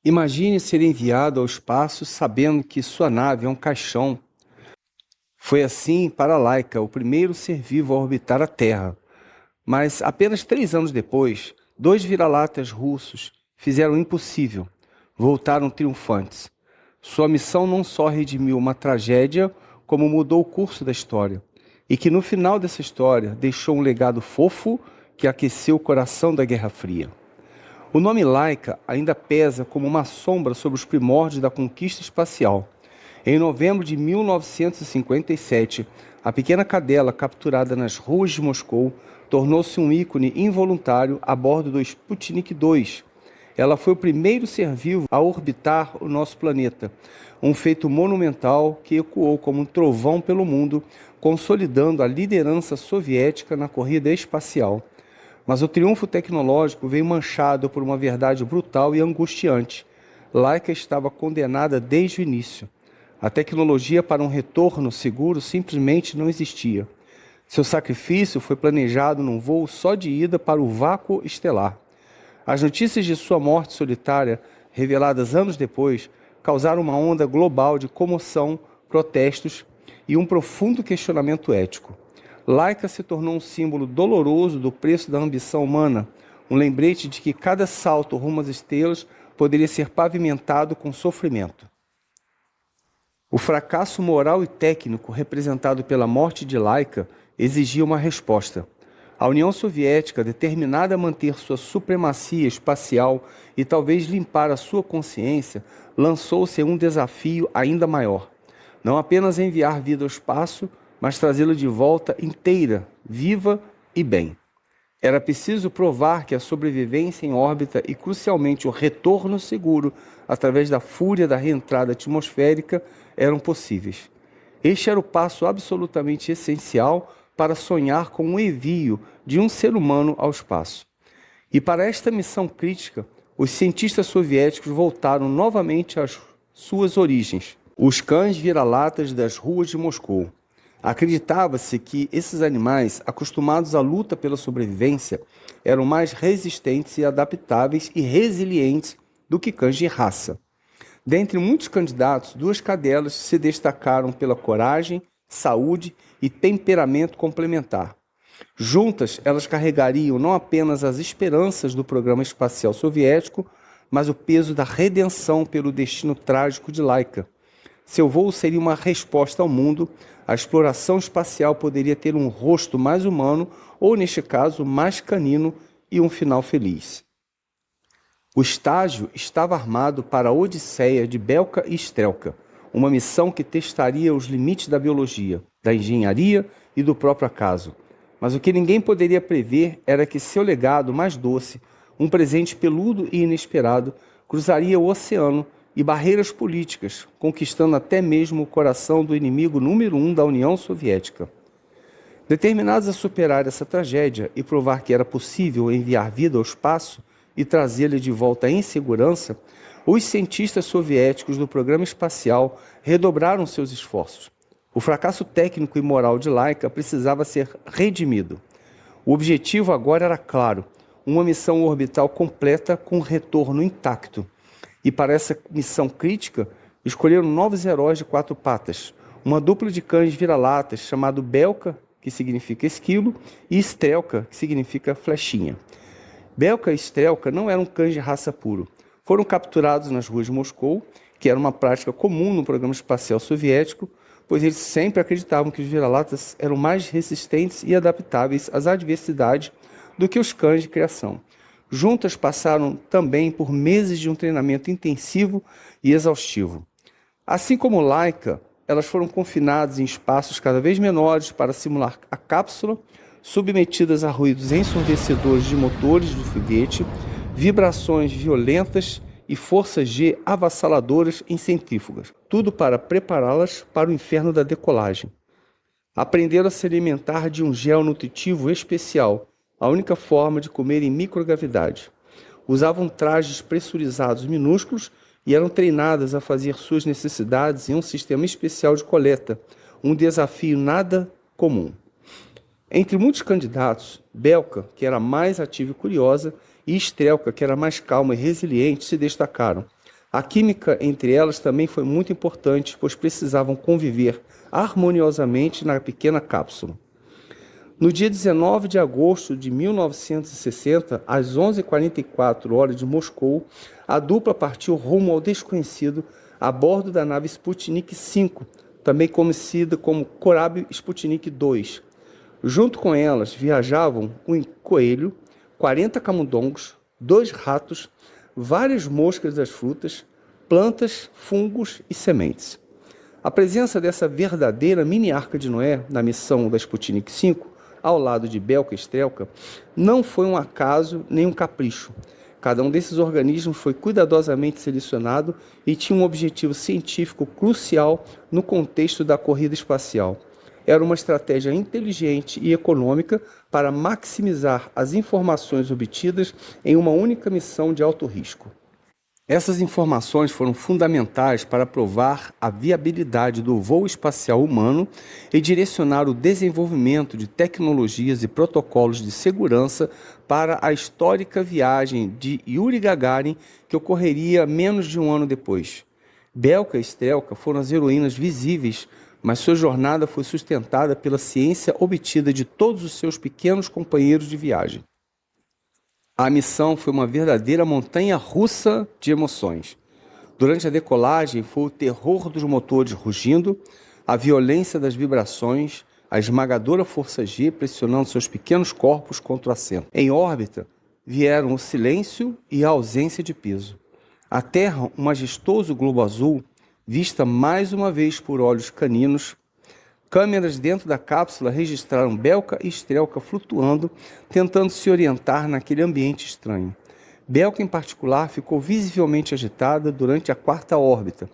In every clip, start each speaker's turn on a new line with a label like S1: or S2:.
S1: Imagine ser enviado ao espaço sabendo que sua nave é um caixão. Foi assim para Laika, o primeiro ser vivo a orbitar a Terra. Mas apenas 3 anos depois, 2 vira-latas russos fizeram o impossível. Voltaram triunfantes. Sua missão não só redimiu uma tragédia, como mudou o curso da história. E que no final dessa história deixou um legado fofo que aqueceu o coração da Guerra Fria. O nome Laika ainda pesa como uma sombra sobre os primórdios da conquista espacial. Em novembro de 1957, a pequena cadela capturada nas ruas de Moscou tornou-se um ícone involuntário a bordo do Sputnik 2. Ela foi o primeiro ser vivo a orbitar o nosso planeta, um feito monumental que ecoou como um trovão pelo mundo, consolidando a liderança soviética na corrida espacial. Mas o triunfo tecnológico veio manchado por uma verdade brutal e angustiante. Laika estava condenada desde o início. A tecnologia para um retorno seguro simplesmente não existia. Seu sacrifício foi planejado num voo só de ida para o vácuo estelar. As notícias de sua morte solitária, reveladas anos depois, causaram uma onda global de comoção, protestos e um profundo questionamento ético. Laika se tornou um símbolo doloroso do preço da ambição humana, um lembrete de que cada salto rumo às estrelas poderia ser pavimentado com sofrimento. O fracasso moral e técnico representado pela morte de Laika exigia uma resposta. A União Soviética, determinada a manter sua supremacia espacial e talvez limpar a sua consciência, lançou-se a um desafio ainda maior. Não apenas enviar vida ao espaço, mas trazê-la de volta inteira, viva e bem. Era preciso provar que a sobrevivência em órbita e, crucialmente, o retorno seguro através da fúria da reentrada atmosférica eram possíveis. Este era o passo absolutamente essencial para sonhar com o envio de um ser humano ao espaço. E para esta missão crítica, os cientistas soviéticos voltaram novamente às suas origens, os cães vira-latas das ruas de Moscou. Acreditava-se que esses animais, acostumados à luta pela sobrevivência, eram mais resistentes e adaptáveis e resilientes do que cães de raça. Dentre muitos candidatos, 2 cadelas se destacaram pela coragem, saúde e temperamento complementar. Juntas, elas carregariam não apenas as esperanças do programa espacial soviético, mas o peso da redenção pelo destino trágico de Laika. Seu voo seria uma resposta ao mundo, a exploração espacial poderia ter um rosto mais humano, ou neste caso, mais canino, e um final feliz. O estágio estava armado para a Odisseia de Belka e Strelka, uma missão que testaria os limites da biologia, da engenharia e do próprio acaso. Mas o que ninguém poderia prever era que seu legado mais doce, um presente peludo e inesperado, cruzaria o oceano e barreiras políticas, conquistando até mesmo o coração do inimigo número 1 da União Soviética. Determinados a superar essa tragédia e provar que era possível enviar vida ao espaço e trazê-la de volta em segurança, os cientistas soviéticos do programa espacial redobraram seus esforços. O fracasso técnico e moral de Laika precisava ser redimido. O objetivo agora era claro, uma missão orbital completa com retorno intacto. E para essa missão crítica, escolheram novos heróis de 4 patas, uma dupla de cães vira-latas chamado Belka, que significa esquilo, e Strelka, que significa flechinha. Belka e Strelka não eram cães de raça puro. Foram capturados nas ruas de Moscou, que era uma prática comum no programa espacial soviético, pois eles sempre acreditavam que os vira-latas eram mais resistentes e adaptáveis às adversidades do que os cães de criação. Juntas passaram também por meses de um treinamento intensivo e exaustivo. Assim como Laika, elas foram confinadas em espaços cada vez menores para simular a cápsula, submetidas a ruídos ensurdecedores de motores do foguete, vibrações violentas e forças G avassaladoras em centrífugas, tudo para prepará-las para o inferno da decolagem. Aprenderam a se alimentar de um gel nutritivo especial, a única forma de comer em microgravidade. Usavam trajes pressurizados minúsculos e eram treinadas a fazer suas necessidades em um sistema especial de coleta, um desafio nada comum. Entre muitos candidatos, Belka, que era mais ativa e curiosa, e Strelka, que era mais calma e resiliente, se destacaram. A química entre elas também foi muito importante, pois precisavam conviver harmoniosamente na pequena cápsula. No dia 19 de agosto de 1960, às 11h44 de Moscou, a dupla partiu rumo ao desconhecido a bordo da nave Sputnik V, também conhecida como Korab Sputnik 2. Junto com elas viajavam um coelho, 40 camundongos, 2 ratos, várias moscas das frutas, plantas, fungos e sementes. A presença dessa verdadeira mini Arca de Noé na missão da Sputnik V, ao lado de Belka e Strelka, não foi um acaso nem um capricho. Cada um desses organismos foi cuidadosamente selecionado e tinha um objetivo científico crucial no contexto da corrida espacial. Era uma estratégia inteligente e econômica para maximizar as informações obtidas em uma única missão de alto risco. Essas informações foram fundamentais para provar a viabilidade do voo espacial humano e direcionar o desenvolvimento de tecnologias e protocolos de segurança para a histórica viagem de Yuri Gagarin, que ocorreria menos de um ano depois. Belka e Strelka foram as heroínas visíveis, mas sua jornada foi sustentada pela ciência obtida de todos os seus pequenos companheiros de viagem. A missão foi uma verdadeira montanha-russa de emoções. Durante a decolagem, foi o terror dos motores rugindo, a violência das vibrações, a esmagadora força G pressionando seus pequenos corpos contra o assento. Em órbita, vieram o silêncio e a ausência de piso. A Terra, um majestoso globo azul, vista mais uma vez por olhos caninos. Câmeras dentro da cápsula registraram Belka e Strelka flutuando, tentando se orientar naquele ambiente estranho. Belka, em particular, ficou visivelmente agitada durante a 4ª órbita.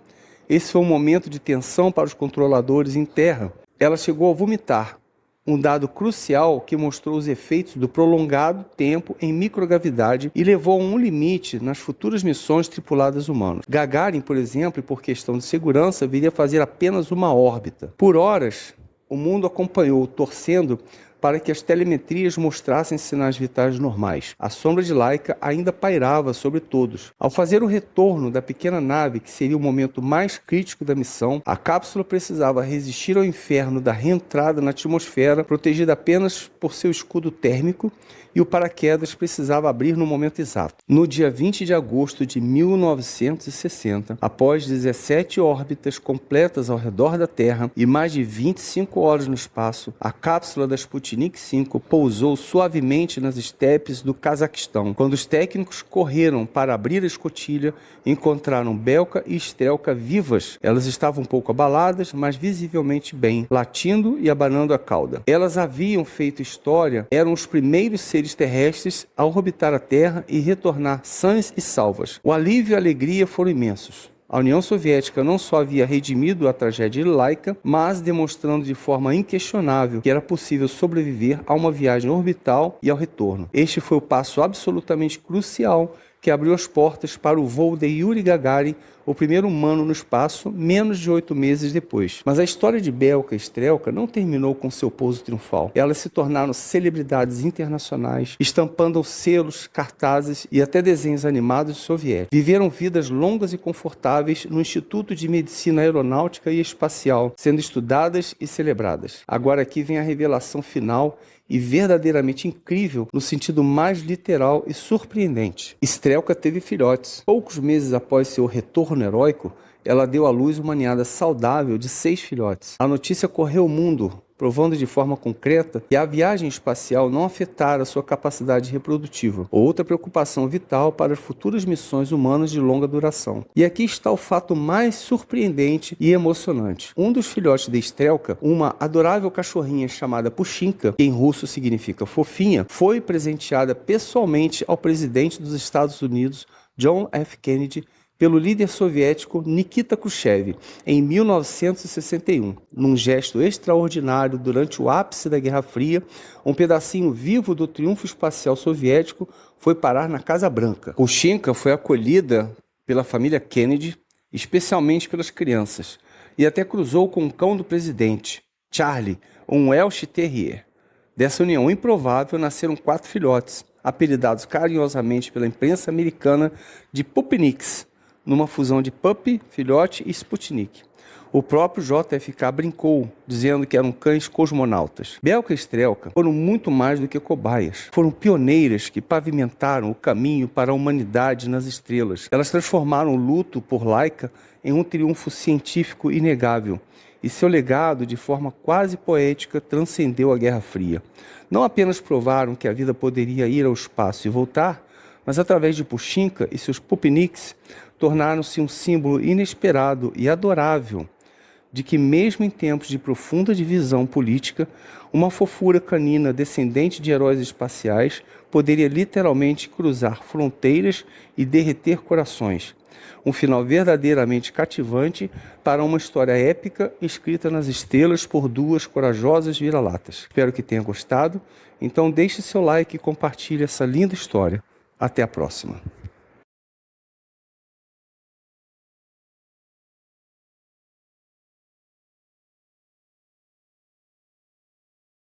S1: Esse foi um momento de tensão para os controladores em terra. Ela chegou a vomitar, um dado crucial que mostrou os efeitos do prolongado tempo em microgravidade e levou a um limite nas futuras missões tripuladas humanas. Gagarin, por exemplo, e por questão de segurança, viria fazer apenas uma órbita. Por horas, o mundo acompanhou, torcendo para que as telemetrias mostrassem sinais vitais normais. A sombra de Laika ainda pairava sobre todos. Ao fazer o retorno da pequena nave, que seria o momento mais crítico da missão, a cápsula precisava resistir ao inferno da reentrada na atmosfera, protegida apenas por seu escudo térmico, e o paraquedas precisava abrir no momento exato. No dia 20 de agosto de 1960, após 17 órbitas completas ao redor da Terra e mais de 25 horas no espaço, a cápsula da Sputnik V pousou suavemente nas estepes do Cazaquistão. Quando os técnicos correram para abrir a escotilha, encontraram Belka e Strelka vivas. Elas estavam um pouco abaladas, mas visivelmente bem, latindo e abanando a cauda. Elas haviam feito história, eram os primeiros seres terrestres a orbitar a Terra e retornar sãs e salvas. O alívio e a alegria foram imensos. A União Soviética não só havia redimido a tragédia de Laika, mas demonstrando de forma inquestionável que era possível sobreviver a uma viagem orbital e ao retorno. Este foi o passo absolutamente crucial que abriu as portas para o voo de Yuri Gagarin, o primeiro humano no espaço, menos de 8 meses depois. Mas a história de Belka e Strelka não terminou com seu pouso triunfal. Elas se tornaram celebridades internacionais, estampando selos, cartazes e até desenhos animados soviéticos. Viveram vidas longas e confortáveis no Instituto de Medicina Aeronáutica e Espacial, sendo estudadas e celebradas. Agora aqui vem a revelação final e verdadeiramente incrível no sentido mais literal e surpreendente. Strelka teve filhotes. Poucos meses após seu retorno heróico, ela deu à luz uma ninhada saudável de 6 filhotes. A notícia correu o mundo, provando de forma concreta que a viagem espacial não afetara sua capacidade reprodutiva, outra preocupação vital para as futuras missões humanas de longa duração. E aqui está o fato mais surpreendente e emocionante. Um dos filhotes de Strelka, uma adorável cachorrinha chamada Pushinka, que em russo significa fofinha, foi presenteada pessoalmente ao presidente dos Estados Unidos, John F. Kennedy, pelo líder soviético Nikita Khrushchev, em 1961. Num gesto extraordinário durante o ápice da Guerra Fria, um pedacinho vivo do triunfo espacial soviético foi parar na Casa Branca. Pushinka foi acolhida pela família Kennedy, especialmente pelas crianças, e até cruzou com o cão do presidente, Charlie, um Welsh Terrier. Dessa união improvável nasceram 4 filhotes, apelidados carinhosamente pela imprensa americana de Pupniks. numa fusão de Puppy, filhote e Sputnik. O próprio JFK brincou, dizendo que eram cães cosmonautas. Belka e Strelka foram muito mais do que cobaias. Foram pioneiras que pavimentaram o caminho para a humanidade nas estrelas. Elas transformaram o luto por Laika em um triunfo científico inegável. E seu legado, de forma quase poética, transcendeu a Guerra Fria. Não apenas provaram que a vida poderia ir ao espaço e voltar, mas através de Pushkinka e seus Pupiniks, tornaram-se um símbolo inesperado e adorável de que, mesmo em tempos de profunda divisão política, uma fofura canina descendente de heróis espaciais poderia literalmente cruzar fronteiras e derreter corações. Um final verdadeiramente cativante para uma história épica escrita nas estrelas por duas corajosas vira-latas. Espero que tenha gostado. Então deixe seu like e compartilhe essa linda história. Até a próxima.